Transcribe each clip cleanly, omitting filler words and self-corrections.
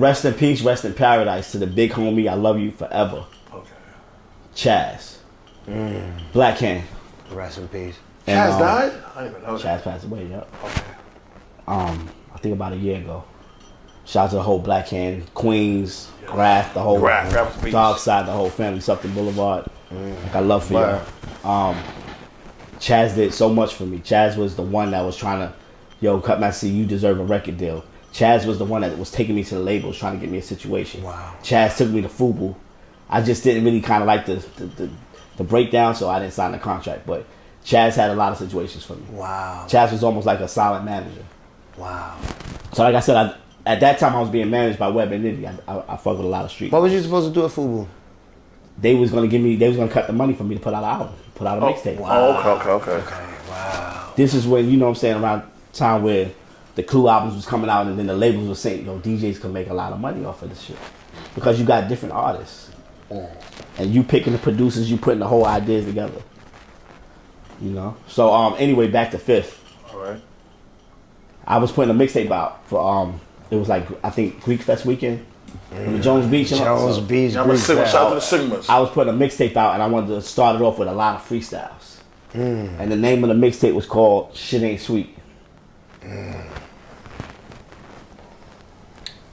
Rest in peace, rest in paradise to the big homie. I love you forever. Okay. Chaz. Black Hand. Rest in peace. Chaz died? I didn't even know Chaz passed away, yep. Okay. I think about a year ago. Shout out to the whole Black Hand, Queens, Graf, the whole Dog Side, the whole family, Sufton Boulevard. Like I love for y'all. Chaz did so much for me. Chaz was the one that was trying to, Cutmaster, you deserve a record deal. Chaz was the one that was taking me to the labels, trying to get me a situation. Wow. Chaz took me to FUBU. I just didn't really kind of like the breakdown, so I didn't sign the contract. But Chaz had a lot of situations for me. Wow. Chaz was almost like a silent manager. Wow. So like I said, at that time I was being managed by Web and Nitty. I fucked with a lot of street. What was you supposed to do at FUBU? They was gonna cut the money for me to put out an album, put out a mixtape. Wow. Okay. Wow. This is when, what I'm saying, around time where the Clue albums was coming out and then the labels were saying, DJs can make a lot of money off of this shit. Because you got different artists. And you picking the producers, you putting the whole ideas together. So anyway, back to Fifth. Alright. I was putting a mixtape out for it was like, I think, Greek Fest weekend. Jones Beach. Beach. Shout out to the Sigmas. I was putting a mixtape out and I wanted to start it off with a lot of freestyles. And the name of the mixtape was called Shit Ain't Sweet.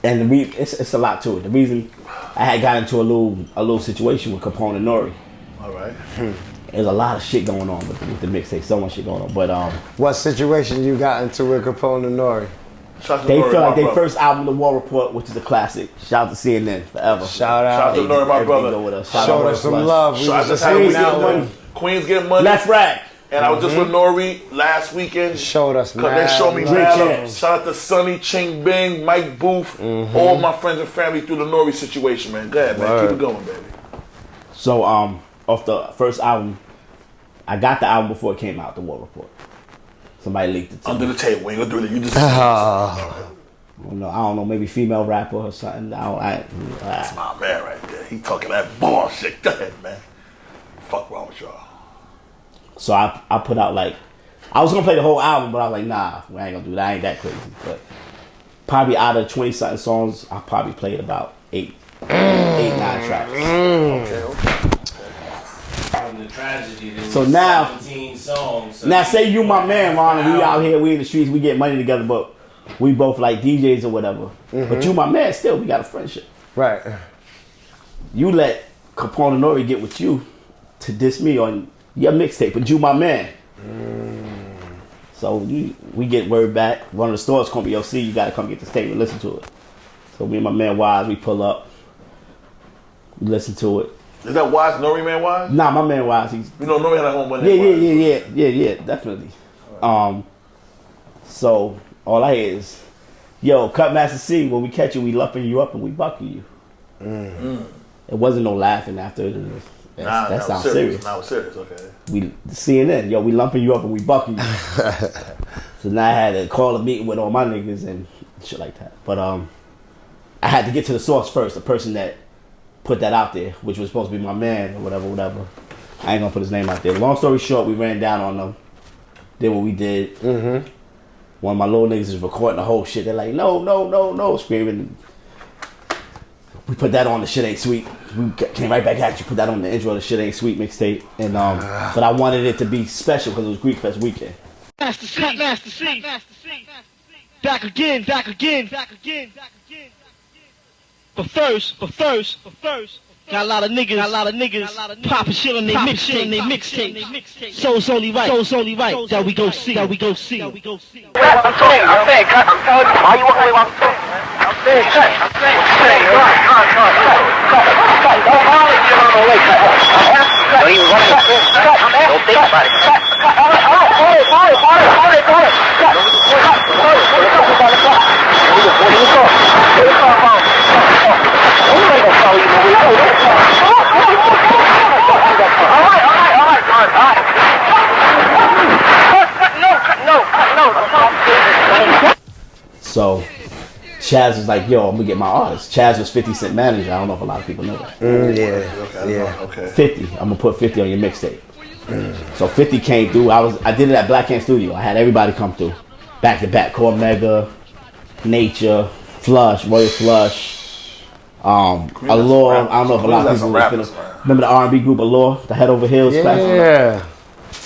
And it's a lot to it. The reason I had got into a little situation with Capone and Nore. Alright. There's a lot of shit going on with the mixtape. So much shit going on. But what situation you got into with Capone and Nore? They feel like their first album, The War Report, which is a classic. Shout out to CNN forever. Shout out to Nore, my brother. Showed us some love. We was just hanging out. Queens getting money. Left rack. And I was just with Nore last weekend. Showed us mad. They showed me mad. Shout out to Sonny, Ching Bing, Mike Booth, all my friends and family through the Nore situation, man. Go ahead, man. Keep it going, baby. So off the first album, I got the album before it came out, The War Report. Somebody leaked it to Under me. the table. We ain't gonna do that. You just. I don't know, maybe female rapper or something. That's my man right there. He talking that bullshit. Go ahead, man. Fuck wrong with y'all. So I put out I was gonna play the whole album, but I was like, nah, we ain't gonna do that. I ain't that crazy. But probably out of 20-something songs, I probably played about 9 tracks. Okay. The tragedy, so now, 17 songs. Now say you my man, Ron, and we out here, we in the streets, we get money together, but we both like DJs or whatever. But you my man still, we got a friendship. Right. You let Capone and Nore get with you to diss me on your mixtape, but you my man. So we get word back. One of the stores called me, yo, see, you gotta come get this tape and listen to it. So me and my man Wise, we pull up, we listen to it. Is that Wise? Nore man Wise? Nah, my man Wise. Nore had a home one. Yeah, definitely. Right. So all I hear is, yo, Cutmaster C, when we catch you, we luffing you up and we bucking you. It wasn't no laughing after it. That sounds serious. Now it's serious, okay. We CNN, yo, we lumping you up and we bucking you. So now I had to call a meeting with all my niggas and shit like that. But I had to get to the source first, the person that put that out there, which was supposed to be my man or whatever. I ain't gonna put his name out there. Long story short, we ran down on them. Did what we did. One of my little niggas is recording the whole shit. They're like, no, screaming. We put that on the Shit Ain't Sweet. We came right back at you, put that on the intro of the Shit Ain't Sweet mixtape. And but I wanted it to be special because it was Greek Fest weekend. Master C. Back again. But first, got a lot of niggas popping shit on their mixtape. So it's only right that we go see. I'm saying, I'm telling you, why you walking away while I'm saying? I'm saying, don't violate me along the way, don't even run it. Don't think about it. So Chaz was like, yo, I'm gonna get my artist. Chaz was 50 Cent manager. I don't know if a lot of people know that. Okay. 50. I'm gonna put 50 on your mixtape. So 50 came through. I did it at Black Hand Studio. I had everybody come through. Back to back. Core Mega, Nature, Flush, Royal Flush, Allure. I don't know if a lot of people remember the R&B group Allure, the Head Over Heels classic. Yeah.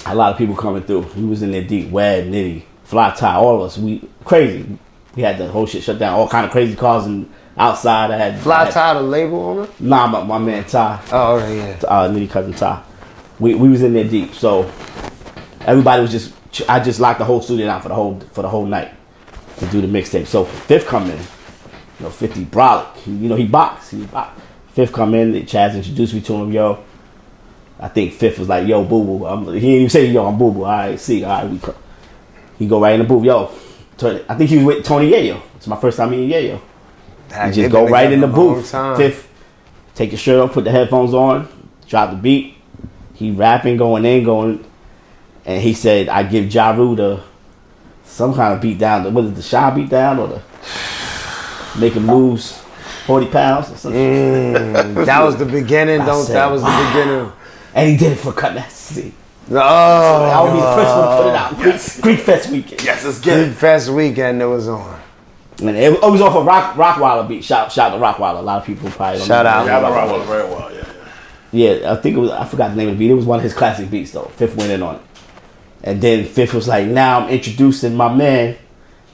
A lot of people coming through. We was in there deep. Wed, Nitty, Fly Tie, all of us. We crazy. We had the whole shit shut down. All kind of crazy cars and outside. I had Fly Tie, the label owner? Nah, my man Ty. Oh, yeah. Nitty cousin Ty. We was in there deep. So everybody was just. I just locked the whole studio down for the whole night to do the mixtape. So Fifth come in. 50 brolic. He boxed. Fifth come in. Chaz introduced me to him. Yo. I think Fifth was like, yo, boo boo. He didn't even say, yo, I'm boo boo. All right, see. All right, he go right in the booth. Yo. I think he was with Tony Yayo. It's my first time meeting Yayo. He just go right in the booth. Fifth, take your shirt off, put the headphones on, drop the beat. He rapping, going, and he said, I give Ja Rule some kind of beat down. Was it the Shy beat down or the make him lose 40 pounds or something? That was the beginning. That was the beginning. And he did it for Cutmaster. Oh, I would be the first one to put it out. Yes. Greek Fest weekend. Yes, let's get it. Greek Fest weekend it was on. And it was off a Rockwilder beat. Shout to Rockwilder. A lot of people probably don't Shout out. Yeah, Rockwilder very well. Yeah. Yeah, I think it was. I forgot the name of the beat. It was one of his classic beats though. Fifth went in on it, and then Fifth was like, "Now I'm introducing my man,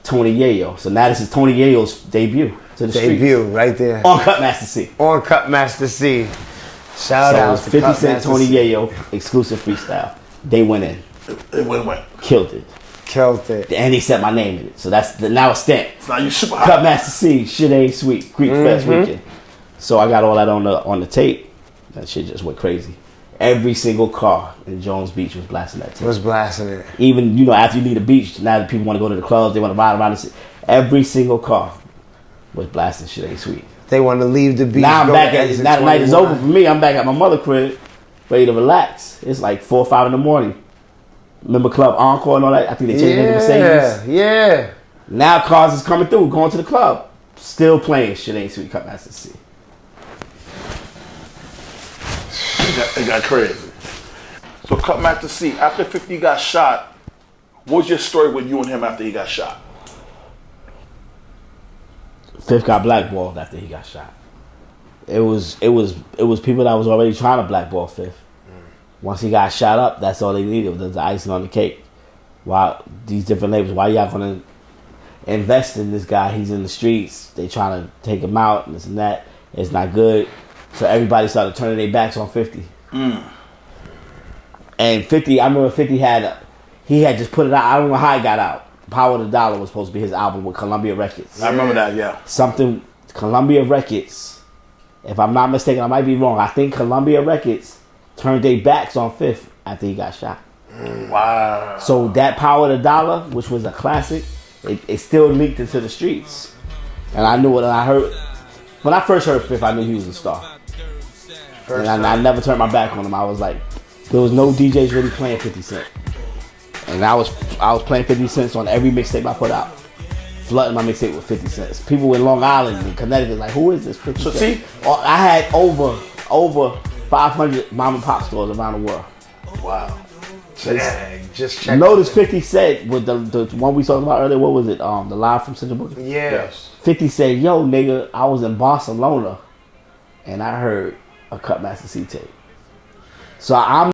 Tony Yayo." So now this is Tony Yayo's debut to the Debut streets. right there On Cutmaster C. On Cutmaster C. Shout out to 50 Cent, Cutmaster Tony C. Yayo, exclusive freestyle. They went in. It went. Killed it. Killed it. And he set my name in it. So that's now it's stamped. So now you super hot. Cutmaster C, shit ain't sweet. Greek Fest weekend. So I got all that on the tape. That shit just went crazy. Every single car in Jones Beach was blasting that tape. Was blasting it. Even, after you leave the beach, now that people want to go to the clubs, they want to ride around the city. Every single car was blasting shit ain't sweet. They want to leave the beach. Now I'm back at, Exit now the night is 21. over for me, I'm back at my mother crib, ready to relax. It's like 4 or 5 in the morning. Remember Club Encore and all that? I think they changed the name to Mercedes. Yeah. Now cars is coming through, going to the club. Still playing shit ain't sweet, Cutmaster C. It got crazy. So Cutmaster C, after 50 got shot, what was your story with you and him after he got shot? Fifth got blackballed after he got shot. It was people that was already trying to blackball Fifth. Once he got shot up, that's all they needed was the icing on the cake. Why these different labels? Why y'all gonna invest in this guy? He's in the streets. They trying to take him out and this and that. It's not good. So everybody started turning their backs on 50. And 50, I remember 50 had just put it out. I don't know how it got out. Power of the Dollar was supposed to be his album with Columbia Records. I remember that, yeah. Something, Columbia Records, if I'm not mistaken, I might be wrong. I think Columbia Records turned their backs on Fifth after he got shot. Wow. So that Power of the Dollar, which was a classic, it still leaked into the streets. And I knew it, and I heard, when I first heard Fifth, I knew he was a star. And I never turned my back on him. I was like, there was no DJs really playing 50 Cent. And I was playing 50 Cent on every mixtape I put out. Flooding my mixtape with 50 Cents. People in Long Island and Connecticut like, who is this 50 Cent? So see, I had over 500 mom and pop stores around the world. wow. Just check. Notice 50 said with the one we talked about earlier, what was it? The live from Central Booking? Yes. 50 said, yo nigga, I was in Barcelona and I heard a Cutmaster C tape. So I'm